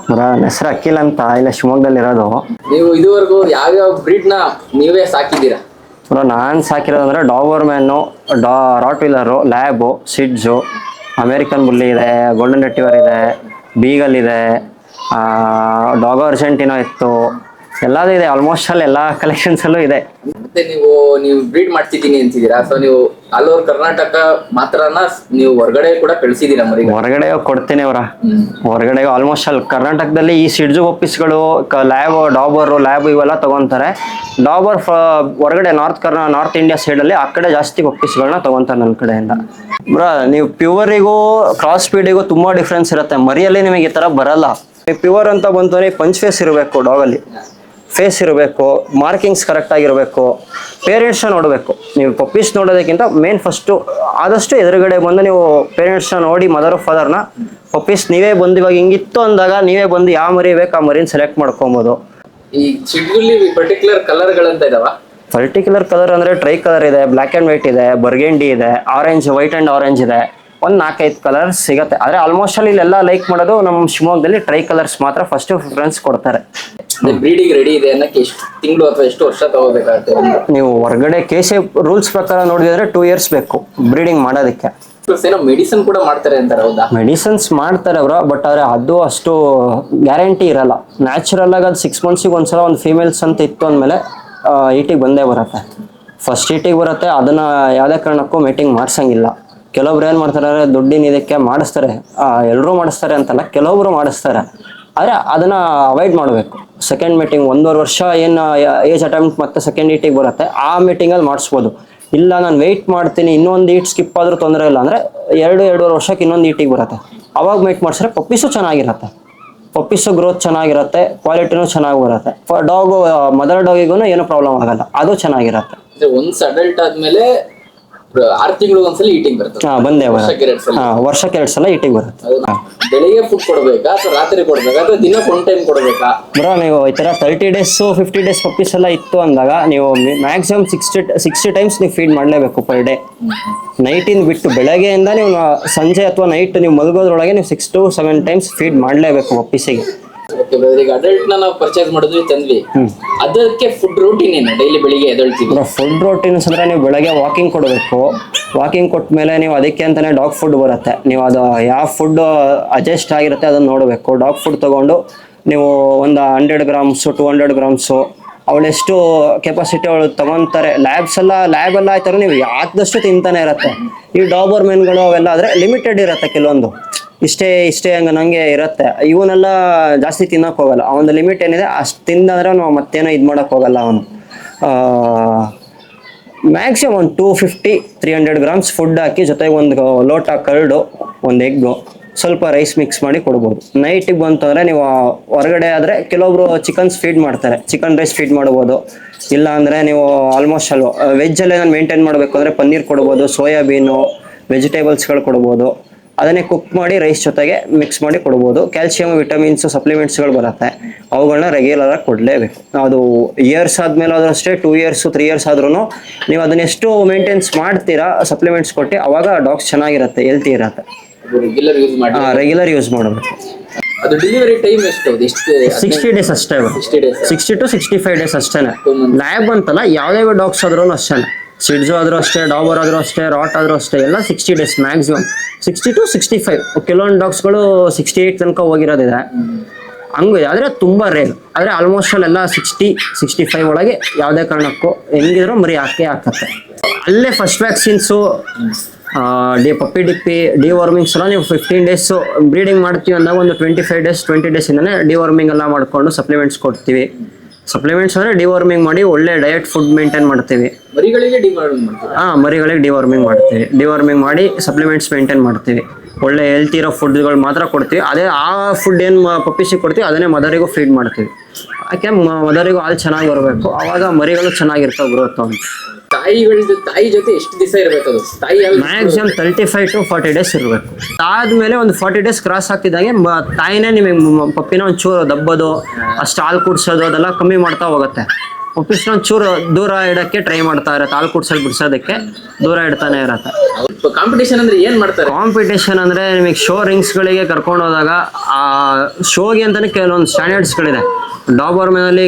ನನ್ನ ಹೆಸರು ಅಖಿಲ್ ಅಂತ, ಇಲ್ಲ ಶಿವಮೊಗ್ಗದಲ್ಲಿ ಇರೋದು. ನೀವು ಇದುವರೆಗೂ ಯಾವ್ಯಾವ ಬ್ರೀಡ್ ನ ನೀವೇ ಸಾಕಿದ್ದೀರಾ? ನಾನು ಸಾಕಿರೋದಂದ್ರೆ ಡಾಬರ್ಮ್ಯಾನು, ರಾಟ್ ವೀಲರು, ಲ್ಯಾಬು, ಸಿಡ್ಜು, ಅಮೇರಿಕನ್ ಬುಲ್ಲಿ ಇದೆ, ಗೋಲ್ಡನ್ ರೆಟ್ರಿವರ್ ಇದೆ, ಬೀಗಲ್ ಇದೆ, ಡಾಗೋ ಅರ್ಜೆಂಟಿನೋ ಇತ್ತು, ಎಲ್ಲದೂ ಇದೆ. ಆಲ್ಮೋಸ್ಟ್ ಆಲ್ ಎಲ್ಲ ಕಲೆಕ್ಷನ್ಸಲ್ಲೂ ಇದೆ. ಮತ್ತೆ ನೀವು ಬ್ರೀಡ್ ಮಾಡ್ತಿದ್ದೀನಿ ಅಂತಿದ್ದೀರಾ, ಸೊ ನೀವು ಆಲ್ ಓವರ್ ಕರ್ನಾಟಕ ಮಾತ್ರನ ನೀವು ಹೊರಗಡೆ ಕೂಡ ಕಳಿಸಿದ್ದೀರಾ ಮರಿ? ಹೊರಗಡೆ ಕೊಡ್ತೀನಿ ಹೊರಗಡೆ ಆಲ್ಮೋಸ್ಟ್ ಆಲ್ ಕರ್ನಾಟಕದಲ್ಲಿ ಈ ಸಿಡ್ಜು ಒಪ್ಪಿಸ್ಗಳು, ಲ್ಯಾಬ್, ಡಾಬರು, ಲ್ಯಾಬ್ ಇವೆಲ್ಲ ತಗೊಂತಾರೆ. ಡಾಬರ್ ಹೊರಗಡೆ ನಾರ್ತ್ ಇಂಡಿಯಾ ಸೈಡಲ್ಲಿ ಆ ಕಡೆ ಜಾಸ್ತಿ ಒಪ್ಪಿಸ್ಗಳನ್ನ ತಗೊಂತಾರೆ ನನ್ನ ಕಡೆಯಿಂದ. ನೀವು ಪ್ಯೂವರಿಗೂ ಕ್ರಾಸ್ ಸ್ಪೀಡಿಗೂ ತುಂಬ ಡಿಫ್ರೆನ್ಸ್ ಇರುತ್ತೆ. ಮರಿಯಲ್ಲಿ ನಿಮಗೆ ಈ ಥರ ಬರಲ್ಲ. ಪ್ಯೂವರ್ ಅಂತ ಬಂತು ಪಂಚ್ ಫೇಸ್ ಇರಬೇಕು, ಡಾಗಲ್ಲಿ ಫೇಸ್ ಇರಬೇಕು, ಮಾರ್ಕಿಂಗ್ಸ್ ಕರೆಕ್ಟಾಗಿರಬೇಕು, ಪೇರೆಂಟ್ಸ್ನ ನೋಡಬೇಕು. ನೀವು ಪಪ್ಪೀಸ್ ನೋಡೋದಕ್ಕಿಂತ ಮೇನ್ ಫಸ್ಟು ಆದಷ್ಟು ಎದುರುಗಡೆ ಬಂದು ನೀವು ಪೇರೆಂಟ್ಸ್ನ ನೋಡಿ, ಮದರ್ ಫಾದರ್ನ, ಪಪ್ಪೀಸ್ ನೀವೇ ಬಂದು ಇವಾಗ ಹಿಂಗಿತ್ತು ಅಂದಾಗ ನೀವೇ ಬಂದು ಯಾವ ಮರಿ ಬೇಕು ಆ ಮರಿನ ಸೆಲೆಕ್ಟ್ ಮಾಡ್ಕೊಬೋದು. ಈ ಚಿಡ್ಗುಲ್ಲಿ ಪರ್ಟಿಕ್ಯುಲರ್ ಕಲರ್ಗಳಂತ ಇದಾವ? ಪರ್ಟಿಕ್ಯುಲರ್ ಕಲರ್ ಅಂದರೆ ಟ್ರೈ ಕಲರ್ ಇದೆ, ಬ್ಲ್ಯಾಕ್ ಆ್ಯಂಡ್ ವೈಟ್ ಇದೆ, ಬರ್ಗೆಂಡಿ ಇದೆ, ಆರೆಂಜ್, ವೈಟ್ ಆ್ಯಂಡ್ ಆರೆಂಜ್ ಇದೆ. ಒಂದು 4-5 ಕಲರ್ಸ್ ಸಿಗುತ್ತೆ. ಆದರೆ ಆಲ್ಮೋಸ್ಟ್ ಅಲ್ಲಿ ಇಲ್ಲೆಲ್ಲ ಲೈಕ್ ಮಾಡೋದು ನಮ್ಮ ಶಿವಮೊಗ್ಗದಲ್ಲಿ ಟ್ರೈ ಕಲರ್ಸ್ ಮಾತ್ರ ಫಸ್ಟ್ ಪ್ರಿಫರೆನ್ಸ್ ಕೊಡ್ತಾರೆ. ಬ್ರೀಡಿಂಗ್ ರೆಡಿ ಇದೆ ಅನ್ನಕ್ಕೆ ಎಷ್ಟು ತಿಂಗಳು ಅಥವಾ ಎಷ್ಟು ವರ್ಷ ತಗೋಬೇಕಾಗುತ್ತೆ? ನೀವು ಹೊರಗಡೆ KC ರೂಲ್ಸ್ ಪ್ರಕಾರ ನೋಡಿದ್ರೆ 2 years ಬೇಕು ಬ್ರೀಡಿಂಗ್ ಮಾಡೋದಕ್ಕೆ. ಏನೋ ಮೆಡಿಸಿನ್ ಕೂಡ ಮಾಡ್ತಾರೆ ಅಂತಾರೆ, ಹೌದಾ? ಮೆಡಿಸಿನ್ಸ್ ಮಾಡ್ತಾರೆ ಅವರು, ಬಟ್ ಆದರೆ ಅದು ಅಷ್ಟು ಗ್ಯಾರಂಟಿ ಇರಲ್ಲ. ನ್ಯಾಚುರಲ್ ಆಗಿ ಅದು 6 months ಒಂದ್ಸಲ ಒಂದು ಫೀಮೇಲ್ಸ್ ಅಂತ ಇತ್ತು ಅಂದಮೇಲೆ ಈಟಿಗೆ ಬಂದೇ ಬರುತ್ತೆ. ಫಸ್ಟ್ ಈಟಿಗೆ ಬರುತ್ತೆ, ಅದನ್ನು ಯಾವುದೇ ಕಾರಣಕ್ಕೂ ಮೀಟಿಂಗ್ ಮಾಡಿಸಂಗಿಲ್ಲ. ಕೆಲವೊಬ್ರು ಏನು ಮಾಡ್ತಾರೆ ಅಂದರೆ ದುಡ್ಡಿನ ಇದಕ್ಕೆ ಮಾಡಿಸ್ತಾರೆ. ಎಲ್ಲರೂ ಮಾಡಿಸ್ತಾರೆ ಅಂತಲ್ಲ, ಕೆಲವೊಬ್ರು ಮಾಡಿಸ್ತಾರೆ. ಆದರೆ ಅದನ್ನು ಅವಾಯ್ಡ್ ಮಾಡಬೇಕು. ಸೆಕೆಂಡ್ ಮೀಟಿಂಗ್ 1.5 ವರ್ಷ ಏನು ಏಜ್ ಅಟೆಂಪ್ಟ್ ಮತ್ತು ಸೆಕೆಂಡ್ ಈಟಿಗೆ ಬರುತ್ತೆ, ಆ ಮೀಟಿಂಗಲ್ಲಿ ಮಾಡಿಸ್ಬೋದು. ಇಲ್ಲ ನಾನು ವೆಯ್ಟ್ ಮಾಡ್ತೀನಿ, ಇನ್ನೊಂದು ಈಟ್ ಸ್ಕಿಪ್ ಆದರೂ ತೊಂದರೆ ಇಲ್ಲ ಅಂದರೆ 2-2.5 ವರ್ಷಕ್ಕೆ ಇನ್ನೊಂದು ಈಟಿಗೆ ಬರುತ್ತೆ. ಅವಾಗ ವೆಯ್ಟ್ ಮಾಡಿಸಿದ್ರೆ ಪಪ್ಪೀಸು ಚೆನ್ನಾಗಿರುತ್ತೆ. ಪಪ್ಪೀಸು ಗ್ರೋತ್ ಚೆನ್ನಾಗಿರುತ್ತೆ, ಕ್ವಾಲಿಟಿನೂ ಚೆನ್ನಾಗಿ ಬರುತ್ತೆ. ಡಾಗು, ಮದರ್ ಡಾಗಿಗೂ ಏನೂ ಪ್ರಾಬ್ಲಮ್ ಆಗಲ್ಲ, ಅದು ಚೆನ್ನಾಗಿರುತ್ತೆ. ಒನ್ಸ್ ಅಡಲ್ಟ್ ಆದಮೇಲೆ 6 ತಿಂಗಳು ಒಂದ್ಸಲ ಈಟಿಂಗ್ ಬರುತ್ತೆ? ಬಂದೇ ಬರುತ್ತೆ. ವರ್ಷಕ್ಕೆ 2 ಸಲ ಈಟಿಂಗ್ ಬರುತ್ತೆ. ಬೆಳಿಗ್ಗೆ ಫುಡ್ ಕೊಡ್ಬೇಕಾ ಅಥವಾ ರಾತ್ರಿ ಕೊಡ್ಬೇಕಾ ಅಥವಾ ದಿನಕ್ಕೆ 1 ಟೈಮ್ ಕೊಡ್ಬೇಕಾ? ನೀವು ಈ ಥರ 30 days 50 days ಪಪ್ಪೀಸ್ ಎಲ್ಲ ಇತ್ತು ಅಂದಾಗ ನೀವು ಮ್ಯಾಕ್ಸಿಮಮ್ 60 times ನೀವು ಫೀಡ್ ಮಾಡಲೇಬೇಕು ಪರ್ ಡೇ. ನೈಟಿಂದ ಬಿಟ್ಟು ಬೆಳಗ್ಗೆಯಿಂದ ನೀವು ಸಂಜೆ ಅಥವಾ ನೈಟ್ ನೀವು ಮಲಗೋದ್ರೊಳಗೆ ನೀವು 6 to 7 times ಫೀಡ್ ಮಾಡಲೇಬೇಕು ಪಪ್ಪೀಸಿಗೆ. ಈಗ ಅಡಲ್ಟ್ ನಾವು ಪರ್ಚೇಸ್ ಮಾಡಿದ್ವಿ ತಂದ್ವಿ, ಅದಕ್ಕೆ ಫುಡ್ ರೂಟೀನ್ ಏನು? ಡೈಲಿ ಬೆಳಿಗ್ಗೆ ಎದ್ದೇಳ್ತೀವಿ. ಫುಡ್ ರೂಟೀನ್ಸ್ ಅಂದ್ರೆ ನೀವು ಬೆಳಗ್ಗೆ ವಾಕಿಂಗ್ ಕೊಡಬೇಕು. ವಾಕಿಂಗ್ ಕೊಟ್ಟ ಮೇಲೆ ನೀವು ಅದಕ್ಕೆ ಅಂತಾನೆ ಡಾಗ್ ಫುಡ್ ಬರುತ್ತೆ. ನೀವು ಅದು ಯಾವ ಫುಡ್ ಅಡ್ಜಸ್ಟ್ ಆಗಿರುತ್ತೆ ಅದನ್ನು ನೋಡಬೇಕು. ಡಾಗ್ ಫುಡ್ ತಗೊಂಡು ನೀವು ಒಂದು 100 grams 200 grams ಅವಳೆಷ್ಟು ಕೆಪಾಸಿಟಿ ಅವಳು ತಗೊತಾರೆ. ಲ್ಯಾಬೆಲ್ಲ ಆಯ್ತಾರೆ ನೀವು ಯಾಕದಷ್ಟು ತಿಂತಾನೆ ಇರುತ್ತೆ. ಈ ಡಾಬರ್ ಮೆನ್ಗಳು ಅವೆಲ್ಲ ಆದರೆ ಲಿಮಿಟೆಡ್ ಇರುತ್ತೆ, ಕೆಲವೊಂದು ಇಷ್ಟೇ ನಂಗೆ ಇರುತ್ತೆ. ಇವನ್ನೆಲ್ಲ ಜಾಸ್ತಿ ತಿನ್ನೋಕೆ ಹೋಗಲ್ಲ. ಅವನ ಲಿಮಿಟ್ ಏನಿದೆ ಅಷ್ಟು ತಿಂದಂದ್ರೆ ನಾವು ಮತ್ತೇನೋ ಇದು ಮಾಡೋಕೆ ಹೋಗಲ್ಲ. ಅವನು ಮ್ಯಾಕ್ಸಿಮಮ್ ಒಂದು 250-300 grams ಫುಡ್ ಹಾಕಿ ಜೊತೆಗೆ ಒಂದು ಲೋಟ ಕರ್ಡು, ಒಂದು ಎಗ್ಗು, ಸ್ವಲ್ಪ ರೈಸ್ ಮಿಕ್ಸ್ ಮಾಡಿ ಕೊಡ್ಬೋದು. ನೈಟಿಗೆ ಬಂತಂದರೆ ನೀವು ಹೊರಗಡೆ ಆದರೆ ಕೆಲವೊಬ್ರು ಚಿಕನ್ಸ್ ಫೀಡ್ ಮಾಡ್ತಾರೆ, ಚಿಕನ್ ರೈಸ್ ಫೀಡ್ ಮಾಡ್ಬೋದು. ಇಲ್ಲ ಅಂದರೆ ನೀವು ಆಲ್ಮೋಸ್ಟ್ ಅಲ್ವ ವೆಜ್ಜಲ್ಲೇ ನಾನು ಮೇಂಟೈನ್ ಮಾಡಬೇಕು ಅಂದರೆ ಪನ್ನೀರ್ ಕೊಡ್ಬೋದು, ಸೋಯಾಬೀನು, ವೆಜಿಟೇಬಲ್ಸ್ಗಳು ಕೊಡ್ಬೋದು. ಅದನ್ನೇ ಕುಕ್ ಮಾಡಿ ರೈಸ್ ಜೊತೆಗೆ ಮಿಕ್ಸ್ ಮಾಡಿ ಕೊಡ್ಬೋದು. ಕ್ಯಾಲ್ಸಿಯಂ, ವಿಟಮಿನ್ಸು, ಸಪ್ಲಿಮೆಂಟ್ಸ್ಗಳು ಬರುತ್ತೆ. ಅವುಗಳನ್ನ ರೆಗ್ಯುಲರಾಗಿ ಕೊಡಲೇಬೇಕು. ಅದು ಇಯರ್ಸ್ ಆದಮೇಲೆ ಆದರೂ ಅಷ್ಟೇ, 2 years 3 years ಆದ್ರೂ ನೀವು ಅದನ್ನೆಷ್ಟು ಮೇಂಟೆನ್ಸ್ ಮಾಡ್ತೀರಾ ಸಪ್ಲಿಮೆಂಟ್ಸ್ ಕೊಟ್ಟು, ಅವಾಗ ಡಾಗ್ಸ್ ಚೆನ್ನಾಗಿರುತ್ತೆ, ಹೆಲ್ತಿ ಇರುತ್ತೆ. ರೆಗ್ಯುಲರ್ ಯೂಸ್ ಮಾಡಬೇಕು. ಅದು ಡೆಲಿವರಿ ಟೈಮ್ ಎಷ್ಟು? 60 days ಅಷ್ಟೇ. 60 to 65 days ಅಷ್ಟೇ. ಲ್ಯಾಬ್ ಅಂತಲ್ಲ, ಯಾವುದೇ ಡಾಗ್ಸ್ ಆದ್ರೂ ಅಷ್ಟೇ. ಸಿಡ್ಜು ಆದರೂ ಅಷ್ಟೇ, ಡಾಬರ್ ಆದರೂ ಅಷ್ಟೇ, ರಾಟ್ ಆದರೂ ಅಷ್ಟೇ, ಎಲ್ಲ 60 days ಮ್ಯಾಕ್ಸಿಮಮ್. 60 to 65. ಕೆಲವೊಂದು ಡಾಗ್ಸ್ಗಳು 68 ತನಕ ಹೋಗಿರೋದಿದೆ, ಹಂಗೆ ಆದರೆ ತುಂಬ ರೇರ್. ಆದರೆ ಆಲ್ಮೋಸ್ಟ್ ಅಲ್ಲೆಲ್ಲ 60-65 ಒಳಗೆ ಯಾವುದೇ ಕಾರಣಕ್ಕೂ ಹೆಂಗಿದ್ರು ಮರಿ ಹಾಕತ್ತೆ. ಅಲ್ಲೇ ಫಸ್ಟ್ ವ್ಯಾಕ್ಸಿನ್ಸು, ಪಪ್ಪಿ ಡಿಪ್ಪಿ, ಡಿವರ್ಮಿಂಗ್ಸ್ ಎಲ್ಲ ನೀವು 15 days ಬ್ರೀಡಿಂಗ್ ಮಾಡ್ತೀವಿ ಅಂದಾಗ ಒಂದು 25 days 20 days ಇಂದನೇ ಡಿವರ್ಮಿಂಗ್ ಎಲ್ಲ ಮಾಡಿಕೊಂಡು ಸಪ್ಲಿಮೆಂಟ್ಸ್ ಕೊಡ್ತೀವಿ. ಸಪ್ಲಿಮೆಂಟ್ಸ್ ಅಂದರೆ ಡಿವರ್ಮಿಂಗ್ ಮಾಡಿ ಒಳ್ಳೆ ಡಯಟ್ ಫುಡ್ ಮೇಂಟೈನ್ ಮಾಡ್ತೀವಿ. ಮರಿಗಳಿಗೆ ಡಿವರ್ಮಿಂಗ್ ಮಾಡ್ತೀವಿ. ಮರಿಗಳಿಗೆ ಡಿವರ್ಮಿಂಗ್ ಮಾಡ್ತೀವಿ. ಡಿವರ್ಮಿಂಗ್ ಮಾಡಿ ಸಪ್ಲಿಮೆಂಟ್ಸ್ ಮೇಂಟೈನ್ ಮಾಡ್ತೀವಿ. ಒಳ್ಳೆ ಹೆಲ್ತಿ ಇರೋ ಫುಡ್ಗಳು ಮಾತ್ರ ಕೊಡ್ತೀವಿ. ಅದೇ ಆ ಫುಡ್ ಏನು ಪಪ್ಪೀಸಿಗೆ ಕೊಡ್ತೀವಿ ಅದನ್ನೇ ಮದರಿಗೂ ಫೀಡ್ ಮಾಡ್ತೀವಿ. ಯಾಕೆ ಮದರಿಗೂ ಹಾಲು ಚೆನ್ನಾಗಿ ಬರಬೇಕು, ಆವಾಗ ಮರಿಗಳು ಚೆನ್ನಾಗಿರ್ತಾವೆ, ಗ್ರೋತ್ ಅಂತ. ತಾಯಿ ಜೊತೆ ಎಷ್ಟು ದಿವಸ ಇರಬೇಕು? ಅದು ತಾಯಿ ಮ್ಯಾಕ್ಸಿಮಮ್ 35 to 40 days ಇರಬೇಕು. ಅದಾದ್ಮೇಲೆ ಒಂದು 40 days ಕ್ರಾಸ್ ಆಗ್ತಿದ್ದಾಗೆ ತಾಯಿನೇ ನಿಮಗೆ ಪಪ್ಪಿನ ಒಂಚೂರು ದಬ್ಬೋದು, ಅಷ್ಟು ಹಾಲು ಕುಡಿಸೋದು ಅದೆಲ್ಲ ಕಮ್ಮಿ ಮಾಡ್ತಾ ಹೋಗುತ್ತೆ. ಪಪ್ಪೀಸ್ನ ಒಂಚೂರು ದೂರ ಇಡಕ್ಕೆ ಟ್ರೈ ಮಾಡ್ತಾ ಇರತ್ತೆ, ಹಾಲು ಕುಡ್ಸೋದು ಬಿಡ್ಸೋದಕ್ಕೆ ದೂರ ಇಡ್ತಾನೆ ಇರತ್ತೆ. ಕಾಂಪಿಟೇಷನ್ ಅಂದ್ರೆ ಏನ್ ಮಾಡ್ತಾರೆ? ಕಾಂಪಿಟೇಷನ್ ಅಂದ್ರೆ ನಿಮಗೆ ಶೋ ರಿಂಗ್ಸ್ಗಳಿಗೆ ಕರ್ಕೊಂಡು ಹೋದಾಗ ಆ ಶೋಗೆ ಅಂತಾನೆ ಕೆಲವೊಂದು ಸ್ಟ್ಯಾಂಡರ್ಡ್ಸ್ಗಳಿದೆ. ಡಾಬರ್ ಮೇಲೆ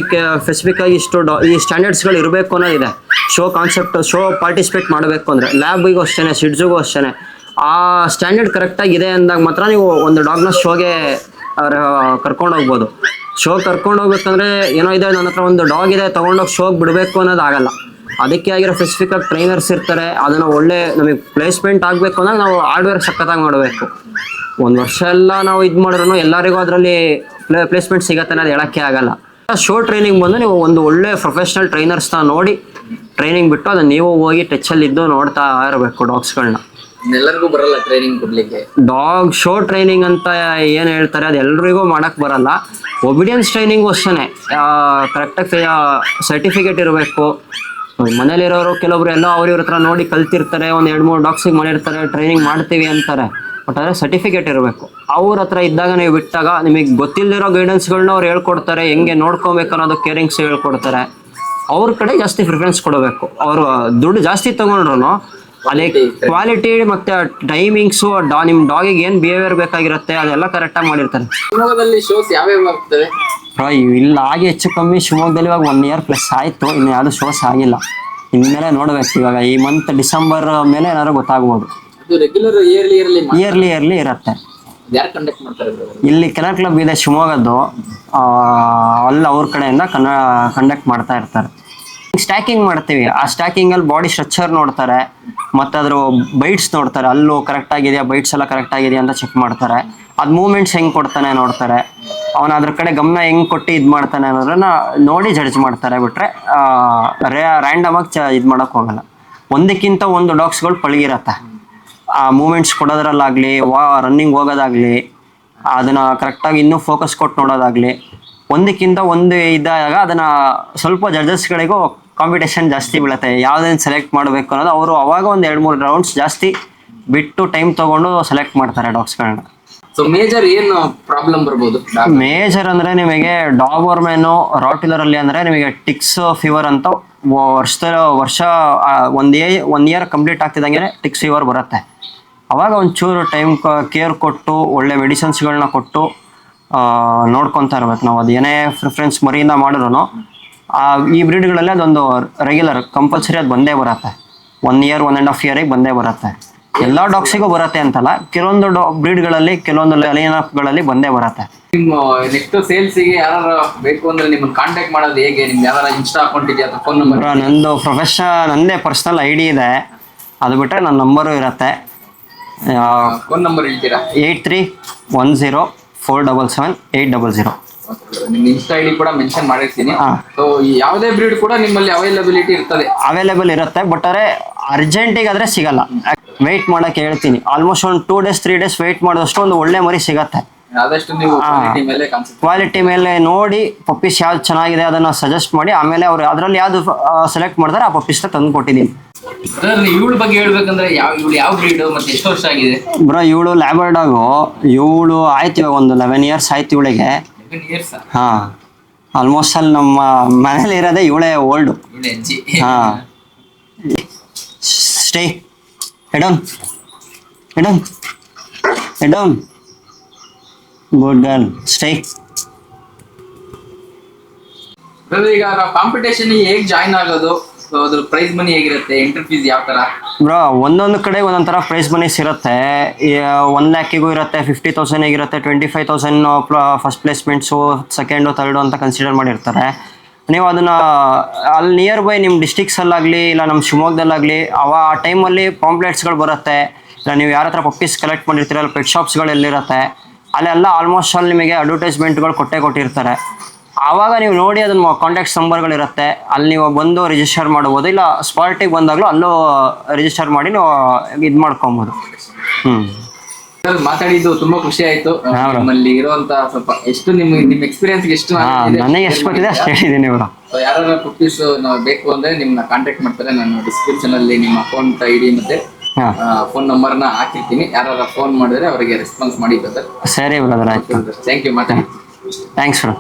ಸ್ಪೆಸಿಫಿಕ್ ಆಗಿ ಇಷ್ಟು ಈ ಸ್ಟ್ಯಾಂಡರ್ಡ್ಸ್ಗಳು ಇರಬೇಕು ಅನ್ನೋದಿದೆ. ಶೋ ಕಾನ್ಸೆಪ್ಟ್, ಶೋ ಪಾರ್ಟಿಸಿಪೇಟ್ ಮಾಡಬೇಕು ಅಂದರೆ ಲ್ಯಾಬಿಗೂ ಅಷ್ಟೇ, ಸಿಡ್ಜಿಗೂ ಅಷ್ಟೇ ಆ ಸ್ಟ್ಯಾಂಡರ್ಡ್ ಕರೆಕ್ಟಾಗಿದೆ ಅಂದಾಗ ಮಾತ್ರ ನೀವು ಒಂದು ಡಾಗ್ನ ಶೋಗೆ ಕರ್ಕೊಂಡು ಹೋಗ್ಬೋದು. ಶೋ ಕರ್ಕೊಂಡು ಹೋಗ್ಬೇಕಂದ್ರೆ ಏನೋ ಇದೆ ನನ್ನ ಹತ್ರ ಒಂದು ಡಾಗ್ ಇದೆ ತೊಗೊಂಡೋಗಿ ಶೋಗೆ ಬಿಡಬೇಕು ಅನ್ನೋದಾಗಲ್ಲ. ಅದಕ್ಕೆ ಆಗಿರೋ ಸ್ಪೆಸಿಫಿಕ್ ಆಗಿ ಟ್ರೈನರ್ಸ್ ಇರ್ತಾರೆ. ಅದನ್ನು ಒಳ್ಳೆ ನಮಗೆ ಪ್ಲೇಸ್ಮೆಂಟ್ ಆಗಬೇಕು ಅಂದಾಗ ನಾವು ಹಾರ್ಡ್ವೇರ್ ಸಖತ್ತಾಗಿ ಮಾಡಬೇಕು. ಒಂದು ವರ್ಷ ಎಲ್ಲ ನಾವು ಇದು ಮಾಡಿದ್ರು ಎಲ್ಲರಿಗೂ ಅದರಲ್ಲಿ ಪ್ಲೇಸ್ಮೆಂಟ್ ಸಿಗತ್ತೆ ಅನ್ನೋದು ಹೇಳೋಕ್ಕೆ ಆಗಲ್ಲ. ಶೋ ಟ್ರೈನಿಂಗ್ ಬಂದು ನೀವು ಒಂದು ಒಳ್ಳೆ ಪ್ರೊಫೆಷ್ನಲ್ ಟ್ರೈನರ್ಸ್ನ ನೋಡಿ ಟ್ರೈನಿಂಗ್ ಬಿಟ್ಟು ಅದನ್ನು ನೀವು ಹೋಗಿ ಟಚಲ್ಲಿ ಇದ್ದು ನೋಡ್ತಾ ಇರಬೇಕು ಡಾಗ್ಸ್ಗಳನ್ನ. ಎಲ್ಲರಿಗೂ ಬರಲ್ಲ ಟ್ರೈನಿಂಗ್ ಕೊಡ್ಲಿಕ್ಕೆ. ಡಾಗ್ ಶೋ ಟ್ರೈನಿಂಗ್ ಅಂತ ಏನು ಹೇಳ್ತಾರೆ ಅದು ಎಲ್ರಿಗೂ ಮಾಡೋಕ್ಕೆ ಬರಲ್ಲ. ಒಬಿಡಿಯನ್ಸ್ ಟ್ರೈನಿಂಗು ಅಷ್ಟೇ ಕರೆಕ್ಟಾಗಿ ಸರ್ಟಿಫಿಕೇಟ್ ಇರಬೇಕು. ಮನೇಲಿರೋರು ಕೆಲವೊಬ್ರು ಎಲ್ಲ ಅವ್ರ ಹತ್ರ ನೋಡಿ ಕಲ್ತಿರ್ತಾರೆ, ಒಂದು 2-3 ಡಾಗ್ಸಿಗೆ ಮಾಡಿರ್ತಾರೆ, ಟ್ರೈನಿಂಗ್ ಮಾಡ್ತೀವಿ ಅಂತಾರೆ. ಬಟ್ ಆದರೆ ಸರ್ಟಿಫಿಕೇಟ್ ಇರಬೇಕು. ಅವ್ರ ಹತ್ರ ಇದ್ದಾಗ ನೀವು ಬಿಟ್ಟಾಗ ನಿಮಗೆ ಗೊತ್ತಿಲ್ಲದಿರೋ ಗೈಡೆನ್ಸ್ಗಳನ್ನ ಅವ್ರು ಹೇಳ್ಕೊಡ್ತಾರೆ, ಹೆಂಗೆ ನೋಡ್ಕೊಬೇಕು ಅನ್ನೋದು ಕೇರಿಂಗ್ಸ್ ಹೇಳ್ಕೊಡ್ತಾರೆ. ಅವ್ರ ಕಡೆ ಜಾಸ್ತಿ ಪ್ರಿಫರೆನ್ಸ್ ಕೊಡಬೇಕು. ಅವರು ದುಡ್ಡು ಜಾಸ್ತಿ ತೊಗೊಂಡ್ರು ಅದೇ ಕ್ವಾಲಿಟಿ ಮತ್ತು ಟೈಮಿಂಗ್ಸು ನಿಮ್ಮ ಡಾಗಿಗೆ ಏನು ಬಿಹೇವಿಯರ್ ಬೇಕಾಗಿರುತ್ತೆ ಅದೆಲ್ಲ ಕರೆಕ್ಟಾಗಿ ಮಾಡಿರ್ತಾರೆ. ಶಿವಮೊಗ್ಗದಲ್ಲಿ ಶೋಸ್ ಯಾವ್ಯಾವ ಆಗ್ತವೆ? ಇಲ್ಲ ಆಗಿ ಹೆಚ್ಚು ಕಮ್ಮಿ ಶಿವಮೊಗ್ಗದಲ್ಲಿ ಇವಾಗ 1 year ಪ್ಲಸ್ ಆಯಿತು, ಇನ್ನು ಯಾವುದು ಶೋಸ್ ಆಗಿಲ್ಲ. ಇನ್ಮೇಲೆ ನೋಡ್ಬೇಕು. ಇವಾಗ ಈ ಮಂತ್ ಡಿಸೆಂಬರ್ ಮೇಲೆ ಏನಾದ್ರು ಗೊತ್ತಾಗ್ಬೋದು. ರೆಗ್ಯುಲರ್ ಇಯರ್ಲಿ ಇರುತ್ತೆ. ಯಾರು ಕಂಡಕ್ಟ್ ಮಾಡ್ತಾರೆ? ಇಲ್ಲಿ ಕೆನಲ್ ಕ್ಲಬ್ ಇದೆ ಶಿವಮೊಗ್ಗದ್ದು, ಅಲ್ಲಿ ಅವ್ರ ಕಡೆಯಿಂದ ಕಂಡಕ್ಟ್ ಮಾಡ್ತಾ ಇರ್ತಾರೆ. ಸ್ಟ್ಯಾಕಿಂಗ್ ಮಾಡ್ತೀವಿ. ಆ ಸ್ಟ್ಯಾಕಿಂಗಲ್ಲಿ ಬಾಡಿ ಸ್ಟ್ರಕ್ಚರ್ ನೋಡ್ತಾರೆ, ಮತ್ತು ಅದ್ರ ಬೈಟ್ಸ್ ನೋಡ್ತಾರೆ, ಅಲ್ಲೂ ಕರೆಕ್ಟ್ ಆಗಿದೆಯಾ, ಬೈಟ್ಸ್ ಎಲ್ಲ ಕರೆಕ್ಟ್ ಆಗಿದೆಯಾ ಅಂತ ಚೆಕ್ ಮಾಡ್ತಾರೆ. ಅದು ಮೂಮೆಂಟ್ಸ್ ಹೆಂಗೆ ಕೊಡ್ತಾನೆ ನೋಡ್ತಾರೆ, ಅವನ ಅದ್ರ ಕಡೆ ಗಮನ ಹೆಂಗೆ ಕೊಟ್ಟು ಇದು ಮಾಡ್ತಾನೆ ಅನ್ನೋದನ್ನ ನೋಡಿ ಜಡ್ಜ್ ಮಾಡ್ತಾರೆ. ಬಿಟ್ಟರೆ ರ್ಯಾಂಡಮಾಗಿ ಇದು ಮಾಡೋಕ್ಕೆ ಹೋಗಲ್ಲ. ಒಂದಕ್ಕಿಂತ ಒಂದು ಡಾಗ್ಸ್ಗಳು ಪಳಗಿರತ್ತೆ. ಆ ಮೂಮೆಂಟ್ಸ್ ಕೊಡೋದ್ರಲ್ಲಾಗಲಿ, ರನ್ನಿಂಗ್ ಹೋಗೋದಾಗಲಿ, ಅದನ್ನು ಕರೆಕ್ಟಾಗಿ ಇನ್ನೂ ಫೋಕಸ್ ಕೊಟ್ಟು ನೋಡೋದಾಗಲಿ, ಒಂದಕ್ಕಿಂತ ಒಂದು ಇದ್ದಾಗ ಅದನ್ನು ಸ್ವಲ್ಪ ಜಡ್ಜಸ್ಗಳಿಗೂ ಕಾಂಪಿಟೇಷನ್ ಜಾಸ್ತಿ ಬೀಳುತ್ತೆ. ಯಾವುದನ್ನು ಸೆಲೆಕ್ಟ್ ಮಾಡಬೇಕು ಅನ್ನೋದು ಅವರು ಅವಾಗ ಒಂದು 2-3 ರೌಂಡ್ಸ್ ಜಾಸ್ತಿ ಬಿಟ್ಟು ಟೈಮ್ ತೊಗೊಂಡು ಸೆಲೆಕ್ಟ್ ಮಾಡ್ತಾರೆ ಡಾಗ್ಸ್ಗಳನ್ನ. ಸೊ ಮೇಜರ್ ಏನು ಪ್ರಾಬ್ಲಮ್ ಬರ್ಬೋದು? ಮೇಜರ್ ಅಂದರೆ ನಿಮಗೆ ಡಾಬರ್ಮೆನು ರಾಟಿಲರಲ್ಲಿ ಅಂದರೆ ನಿಮಗೆ ಟಿಕ್ಸ್ ಫೀವರ್ ಅಂತ ವರ್ಷ ಒನ್ ಇಯರ್ ಕಂಪ್ಲೀಟ್ ಆಗ್ತಿದ್ದಂಗೆ ಟಿಕ್ಸ್ ಫೀವರ್ ಬರುತ್ತೆ. ಅವಾಗ ಒಂಚೂರು ಟೈಮ್ ಕೇರ್ ಕೊಟ್ಟು ಒಳ್ಳೆ ಮೆಡಿಸಿನ್ಸ್ಗಳನ್ನ ಕೊಟ್ಟು ನೋಡ್ಕೊತಾ ಇರ್ಬೇಕು ನಾವು. ಅದು ಏನೇ ಪ್ರಿಫರೆನ್ಸ್ ಮರಿಯಿಂದ ಮಾಡಿದ್ರು ಈ ಬ್ರೀಡ್ಗಳಲ್ಲಿ ಅದೊಂದು ರೆಗ್ಯುಲರ್ ಕಂಪಲ್ಸರಿ ಅದು ಬಂದೇ ಬರುತ್ತೆ. 1 year 1.5 year ಬಂದೇ ಬರುತ್ತೆ. ಎಲ್ಲ ಡಾಗ್ಸಿಗೂ ಬರುತ್ತೆ ಅಂತಲ್ಲ, ಕೆಲವೊಂದು ಬ್ರೀಡ್ಗಳಲ್ಲಿ ಕೆಲವೊಂದು ಲೈನಪ್ಗಳಲ್ಲಿ ಬಂದೇ ಬರುತ್ತೆ. ನಿಮ್ಮ ನೆಕ್ಸ್ಟ್ ಸೇಲ್ಸಿಗೆ ಯಾರು ಬೇಕು ಅಂದ್ರೆ ನಿಮ್ಮನ್ನು ಕಾಂಟ್ಯಾಕ್ಟ್ ಮಾಡೋದು ಹೇಗೆ? ನಿಮ್ಗೆ ಯಾರು ಇನ್ಸ್ಟಾ ಅಕೌಂಟ್ ಇದೆಯಾ ಅಥವಾ ಫೋನ್ ನಂಬರ್? ನಂದೇ ಪರ್ಸನಲ್ ID ಇದೆ. ಅದು ಬಿಟ್ಟರೆ ನನ್ನ ನಂಬರು ಇರುತ್ತೆ. ಫೋನ್ ನಂಬರ್ ಹೇಳ್ತೀರಾ? 8310477800. ನಿಮ್ಮ ಇನ್ಸ್ಟಾ ID ಕೂಡ ಮೆನ್ಷನ್ ಮಾಡಿರ್ತೀನಿ. ಸೊ ಯಾವುದೇ ಬ್ರೀಡ್ ಕೂಡ ನಿಮ್ಮಲ್ಲಿ ಅವೈಲಬಿಲಿಟಿ ಅವೈಲೇಬಲ್ ಇರುತ್ತೆ. ಬಟ್ ಆದರೆ ಅರ್ಜೆಂಟಿಗೆ ಆದರೆ ಸಿಗಲ್ಲ. ವೆಯ್ಟ್ ಮಾಡೋಕ್ಕೆ ಹೇಳ್ತೀನಿ. ಆಲ್ಮೋಸ್ಟ್ ಒಂದು 2 days 3 days ವೆಯ್ಟ್ ಮಾಡಿದಷ್ಟು ಒಂದು ಒಳ್ಳೆ ಮರಿ ಸಿಗತ್ತೆ. ಆದಷ್ಟು ನೀವು ಕ್ವಾಲಿಟಿ ಮೇಲೆ ನೋಡಿ ಪಪ್ಪೀಸ್ ಯಾವ್ದು ಚೆನ್ನಾಗಿದೆ ಅದನ್ನು ಸಜೆಸ್ಟ್ ಮಾಡಿ ಆಮೇಲೆ ಅವ್ರು ಅದರಲ್ಲಿ ಯಾವ್ದು ಸೆಲೆಕ್ಟ್ ಮಾಡ್ತಾರೆ ಆ ಪಪ್ಪೀಸ್ನ ತಂದು ಕೊಟ್ಟಿದ್ದೀನಿ. ಇವಳ ಬಗ್ಗೆ ಹೇಳ್ಬೇಕಂದ್ರೆ ಯಾವ ಬ್ರೀಡ್ ಮತ್ತೆ ಎಷ್ಟು ವರ್ಷ ಆಗಿದೆ? ಬ್ರೋ ಇವಳು ಲ್ಯಾಬರ್ ಡಾಗು. ಇವಳು ಆಯ್ತು ಇವಾಗ ಒಂದು 11 years ಆಯ್ತು ಇವಳಿಗೆ. ಹಾಂ, ಆಲ್ಮೋಸ್ಟ್ ಅಲ್ಲಿ ನಮ್ಮ ಮನೇಲಿ ಇರೋದೇ ಇವಳೇ ಓಲ್ಡು. ಹಾಂ, ಸ್ಟೇ ಹೆಡೌನ್ ಗುಡ್ ಗರ್ಲ್, ಸ್ಟೇ. ಈಗ ಕಾಂಪಿಟೇಷನ್ ಹೇಗೆ ಜಾಯ್ನ್ ಆಗೋದು? ಅದ್ರ ಪ್ರೈಸ್ ಮನಿ ಹೇಗಿರುತ್ತೆ? ಎಂಟ್ರಿ ಫೀಸ್ ಯಾವ ತರ? ಬ್ರೋ ಒಂದೊಂದು ಕಡೆ ಒಂದೊಂದು ಥರ ಪ್ರೈಸ್ ಮನೀಸ್ ಇರುತ್ತೆ. 1 lakhಿಗೂ ಇರುತ್ತೆ, 50,000 ಇರುತ್ತೆ, 25,000 ಫಸ್ಟ್ ಪ್ಲೇಸ್ಮೆಂಟ್ಸು, ಸೆಕೆಂಡು ಥರ್ಡು ಅಂತ ಕನ್ಸಿಡರ್ ಮಾಡಿರ್ತಾರೆ. ನೀವು ಅದನ್ನು ಅಲ್ಲಿ ನಿಯರ್ ಬೈ ನಿಮ್ಮ ಡಿಸ್ಟಿಕ್ಸಲ್ಲಾಗಲಿ ಇಲ್ಲ ನಮ್ಮ ಶಿವಮೊಗ್ಗದಲ್ಲಾಗಲಿ ಆ ಟೈಮಲ್ಲಿ ಪಾಂಪ್ಲೆಟ್ಸ್ಗಳು ಬರುತ್ತೆ. ಇಲ್ಲ ನೀವು ಯಾರ ಹತ್ರ ಪಪ್ಪೀಸ್ ಕಲೆಕ್ಟ್ ಮಾಡಿರ್ತೀರ ಅಲ್ಲಿ ಪೆಟ್ ಶಾಪ್ಸ್ಗಳು ಎಲ್ಲಿರುತ್ತೆ ಅಲ್ಲೆಲ್ಲ ಆಲ್ಮೋಸ್ಟ್ ಅಲ್ಲಿ ನಿಮಗೆ ಅಡ್ವರ್ಟೈಸ್ಮೆಂಟ್ಗಳು ಕೊಟ್ಟಿರ್ತಾರೆ. ಆವಾಗ ನೀವು ನೋಡಿ ಅದನ್ನು ಕಾಂಟ್ಯಾಕ್ಟ್ಸ್ ನಂಬರ್ಗಳಿರುತ್ತೆ, ಅಲ್ಲಿ ನೀವು ಬಂದು ರಿಜಿಸ್ಟರ್ ಮಾಡ್ಬೋದು. ಇಲ್ಲ ಸ್ಪಾಟಿಗೆ ಬಂದಾಗಲೂ ಅಲ್ಲೂ ರಿಜಿಸ್ಟರ್ ಮಾಡಿ ನೀವು ಇದು ಮಾಡ್ಕೊಬೋದು. ಮಾತಾಡಿದ್ದು ತುಂಬಾ ಖುಷಿ ಆಯ್ತು. ನಮ್ಮಲ್ಲಿ ಇರುವಂತ ಸ್ವಲ್ಪ ಎಷ್ಟು ನಿಮ್ಮ ಎಕ್ಸ್ಪೀರಿಯನ್ಸ್ ಎಷ್ಟು ನನಗೆ ಎಷ್ಟು ಗೊತ್ತಿದೆ ಅಷ್ಟು ಹೇಳಿದ್ದೀನಿ. ಯಾರು ಪಪ್ಪೀಸ್ ಬೇಕು ಅಂದ್ರೆ ನಿಮ್ನ ಕಾಂಟ್ಯಾಕ್ಟ್ ಮಾಡ್ತಾರೆ. ನಾನು ಡಿಸ್ಕ್ರಿಪ್ಷನ್ ಅಲ್ಲಿ ನಿಮ್ಮ ಅಕೌಂಟ್ ID ಮತ್ತೆ ಫೋನ್ ನಂಬರ್ನ ಹಾಕಿರ್ತೀನಿ. ಯಾರು ಫೋನ್ ಮಾಡಿದ್ರೆ ಅವರಿಗೆ ರೆಸ್ಪಾನ್ಸ್ ಮಾಡಿ. ಸರಿ ಬ್ರದರ್, ಆಯ್ತು. Thank you. ಮಾತಾಡಿ. Thanks bro.